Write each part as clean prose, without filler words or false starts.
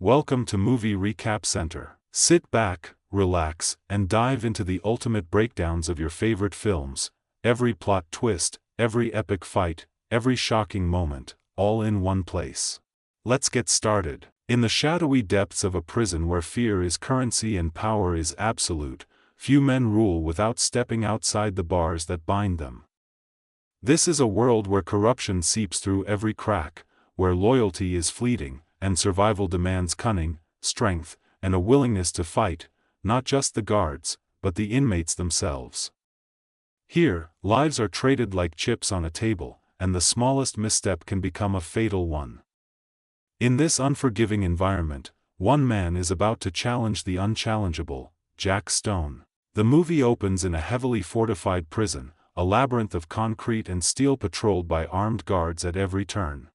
Welcome to Movie Recap Center. Sit back, relax, and dive into the ultimate breakdowns of your favorite films. Every plot twist, every epic fight, every shocking moment, all in one place. Let's get started. In the shadowy depths of a prison where fear is currency and power is absolute, few men rule without stepping outside the bars that bind them. This is a world where corruption seeps through every crack, where loyalty is fleeting, and survival demands cunning, strength, and a willingness to fight, not just the guards, but the inmates themselves. Here, lives are traded like chips on a table, and the smallest misstep can become a fatal one. In this unforgiving environment, one man is about to challenge the unchallengeable, Jack Stone. The movie opens in a heavily fortified prison, a labyrinth of concrete and steel patrolled by armed guards at every turn.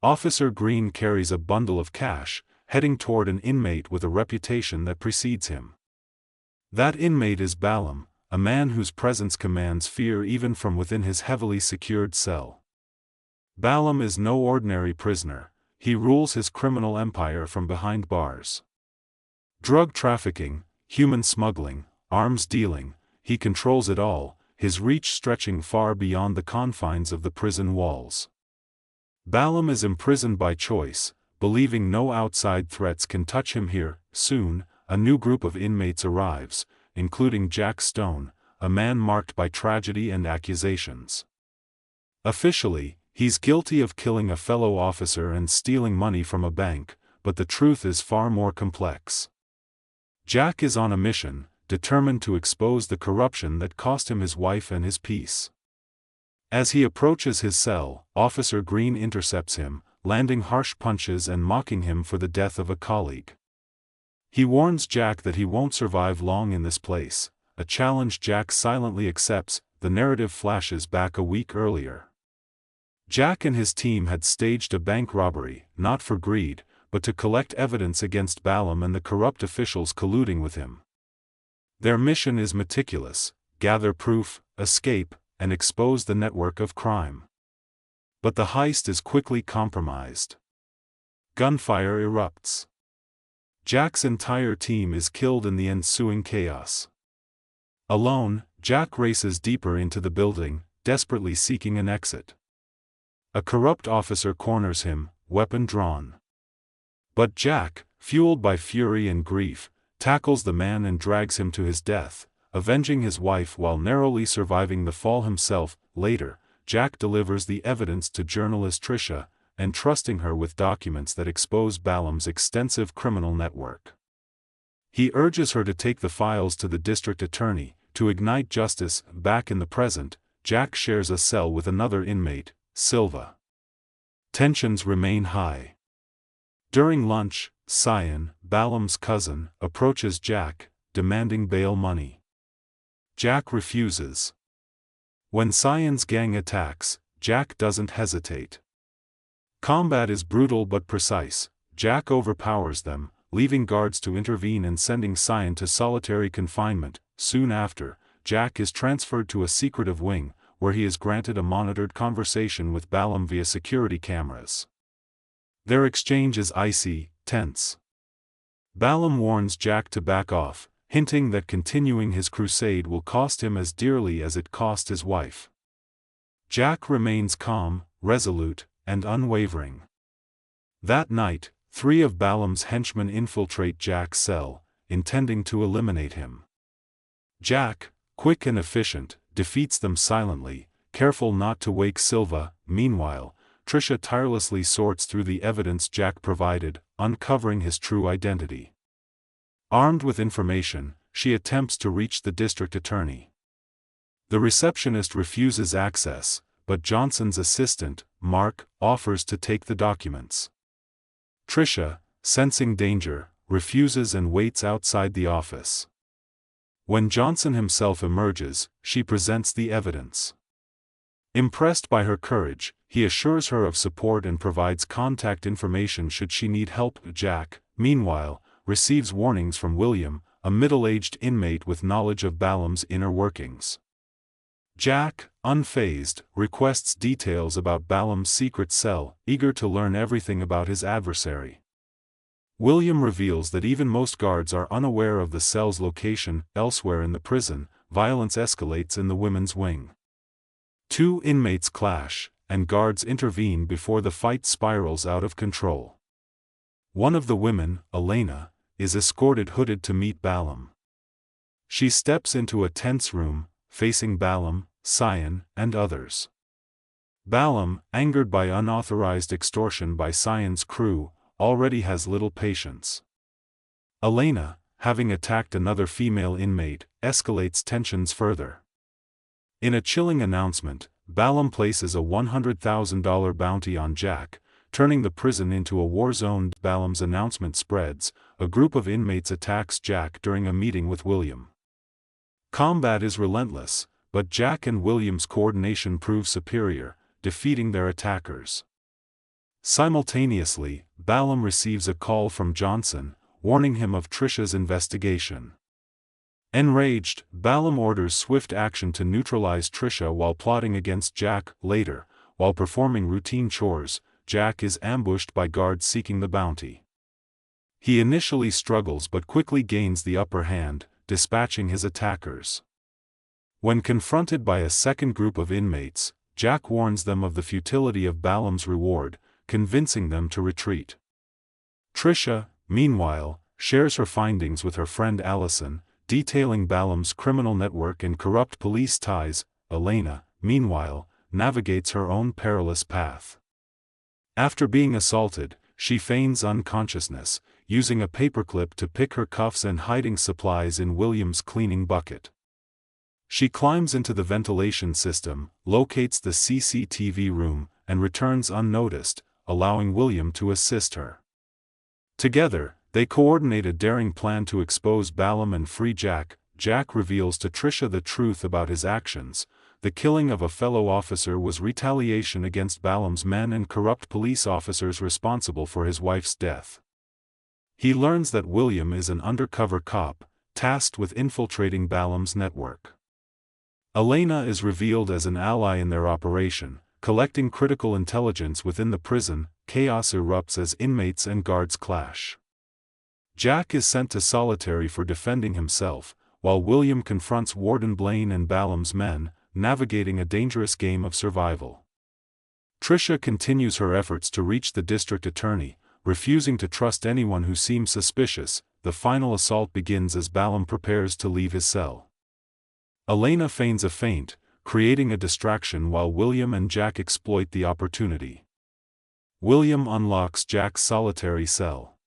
Officer Green carries a bundle of cash, heading toward an inmate with a reputation that precedes him. That inmate is Balaam, a man whose presence commands fear even from within his heavily secured cell. Balaam is no ordinary prisoner. He rules his criminal empire from behind bars. Drug trafficking, human smuggling, arms dealing, he controls it all, his reach stretching far beyond the confines of the prison walls. Balaam is imprisoned by choice, believing no outside threats can touch him here. Soon, a new group of inmates arrives, including Jack Stone, a man marked by tragedy and accusations. Officially, he's guilty of killing a fellow officer and stealing money from a bank, but the truth is far more complex. Jack is on a mission, determined to expose the corruption that cost him his wife and his peace. As he approaches his cell, Officer Green intercepts him, landing harsh punches and mocking him for the death of a colleague. He warns Jack that he won't survive long in this place, a challenge Jack silently accepts. The narrative flashes back a week earlier. Jack and his team had staged a bank robbery, not for greed, but to collect evidence against Balaam and the corrupt officials colluding with him. Their mission is meticulous: gather proof, escape, and expose the network of crime. But the heist is quickly compromised. Gunfire erupts. Jack's entire team is killed in the ensuing chaos. Alone, Jack races deeper into the building, desperately seeking an exit. A corrupt officer corners him, weapon drawn. But Jack, fueled by fury and grief, tackles the man and drags him to his death, avenging his wife while narrowly surviving the fall himself. Later, Jack delivers the evidence to journalist Tessa, entrusting her with documents that expose Balaam's extensive criminal network. He urges her to take the files to the district attorney, to ignite justice. Back in the present, Jack shares a cell with another inmate, Silva. Tensions remain high. During lunch, Cyan, Balaam's cousin, approaches Jack, demanding bail money. Jack refuses. When Cyan's gang attacks, Jack doesn't hesitate. Combat is brutal but precise. Jack overpowers them, leaving guards to intervene and sending Cyan to solitary confinement. Soon after, Jack is transferred to a secretive wing, where he is granted a monitored conversation with Balaam via security cameras. Their exchange is icy, tense. Balaam warns Jack to back off, hinting that continuing his crusade will cost him as dearly as it cost his wife. Jack remains calm, resolute, and unwavering. That night, 3 of Balaam's henchmen infiltrate Jack's cell, intending to eliminate him. Jack, quick and efficient, defeats them silently, careful not to wake Silva. Meanwhile, Tessa tirelessly sorts through the evidence Jack provided, uncovering his true identity. Armed with information, she attempts to reach the district attorney. The receptionist refuses access, but Johnson's assistant, Mark, offers to take the documents. Tessa, sensing danger, refuses and waits outside the office. When Johnson himself emerges, she presents the evidence. Impressed by her courage, he assures her of support and provides contact information should she need help. Jack, meanwhile, receives warnings from William, a middle-aged inmate with knowledge of Balaam's inner workings. Jack, unfazed, requests details about Balaam's secret cell, eager to learn everything about his adversary. William reveals that even most guards are unaware of the cell's location. Elsewhere in the prison, violence escalates in the women's wing. Two inmates clash, and guards intervene before the fight spirals out of control. One of the women, Elena, is escorted hooded to meet Balaam. She steps into a tense room, facing Balaam, Cyan, and others. Balaam, angered by unauthorized extortion by Cyan's crew, already has little patience. Elena, having attacked another female inmate, escalates tensions further. In a chilling announcement, Balaam places a $100,000 bounty on Jack, turning the prison into a war zone. Balaam's announcement spreads, a group of inmates attacks Jack during a meeting with William. Combat is relentless, but Jack and William's coordination proves superior, defeating their attackers. Simultaneously, Balaam receives a call from Johnson, warning him of Trisha's investigation. Enraged, Balaam orders swift action to neutralize Trisha while plotting against Jack. Later, while performing routine chores, Jack is ambushed by guards seeking the bounty. He initially struggles but quickly gains the upper hand, dispatching his attackers. When confronted by a second group of inmates, Jack warns them of the futility of Balaam's reward, convincing them to retreat. Trisha, meanwhile, shares her findings with her friend Allison, detailing Balaam's criminal network and corrupt police ties. Elena, meanwhile, navigates her own perilous path. After being assaulted, she feigns unconsciousness, using a paperclip to pick her cuffs and hiding supplies in William's cleaning bucket. She climbs into the ventilation system, locates the CCTV room, and returns unnoticed, allowing William to assist her. Together, they coordinate a daring plan to expose Balaam and free Jack. Jack reveals to Trisha the truth about his actions. The killing of a fellow officer was retaliation against Balaam's men and corrupt police officers responsible for his wife's death. He learns that William is an undercover cop, tasked with infiltrating Balaam's network. Elena is revealed as an ally in their operation, collecting critical intelligence within the prison. Chaos erupts as inmates and guards clash. Jack is sent to solitary for defending himself, while William confronts Warden Blaine and Balaam's men, navigating a dangerous game of survival. Trisha continues her efforts to reach the district attorney, refusing to trust anyone who seems suspicious. The final assault begins as Balaam prepares to leave his cell. Elena feigns a faint, creating a distraction while William and Jack exploit the opportunity. William unlocks Jack's solitary cell.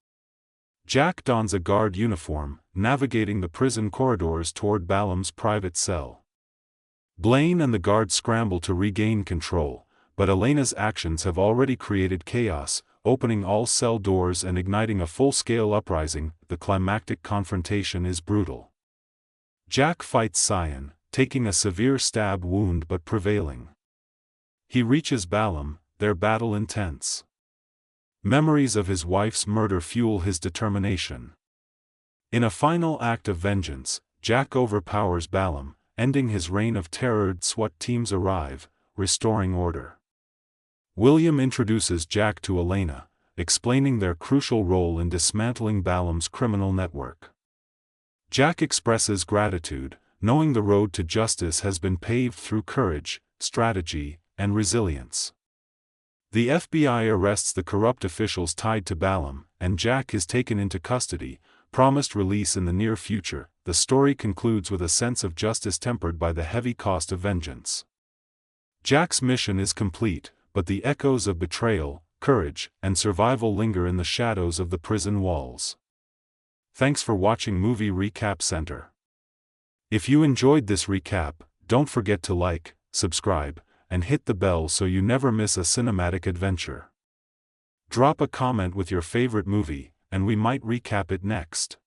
Jack dons a guard uniform, navigating the prison corridors toward Balaam's private cell. Blaine and the guards scramble to regain control, but Elena's actions have already created chaos, opening all cell doors and igniting a full-scale uprising. The climactic confrontation is brutal. Jack fights Cyan, taking a severe stab wound but prevailing. He reaches Balaam, their battle intense. Memories of his wife's murder fuel his determination. In a final act of vengeance, Jack overpowers Balaam, ending his reign of terror. SWAT teams arrive, restoring order. William introduces Jack to Elena, explaining their crucial role in dismantling Balaam's criminal network. Jack expresses gratitude, knowing the road to justice has been paved through courage, strategy, and resilience. The FBI arrests the corrupt officials tied to Balaam, and Jack is taken into custody, promised release in the near future. The story concludes with a sense of justice tempered by the heavy cost of vengeance. Jack's mission is complete, but the echoes of betrayal, courage, and survival linger in the shadows of the prison walls. Thanks for watching Movie Recap Center. If you enjoyed this recap, don't forget to like, subscribe, and hit the bell so you never miss a cinematic adventure. Drop a comment with your favorite movie, and we might recap it next.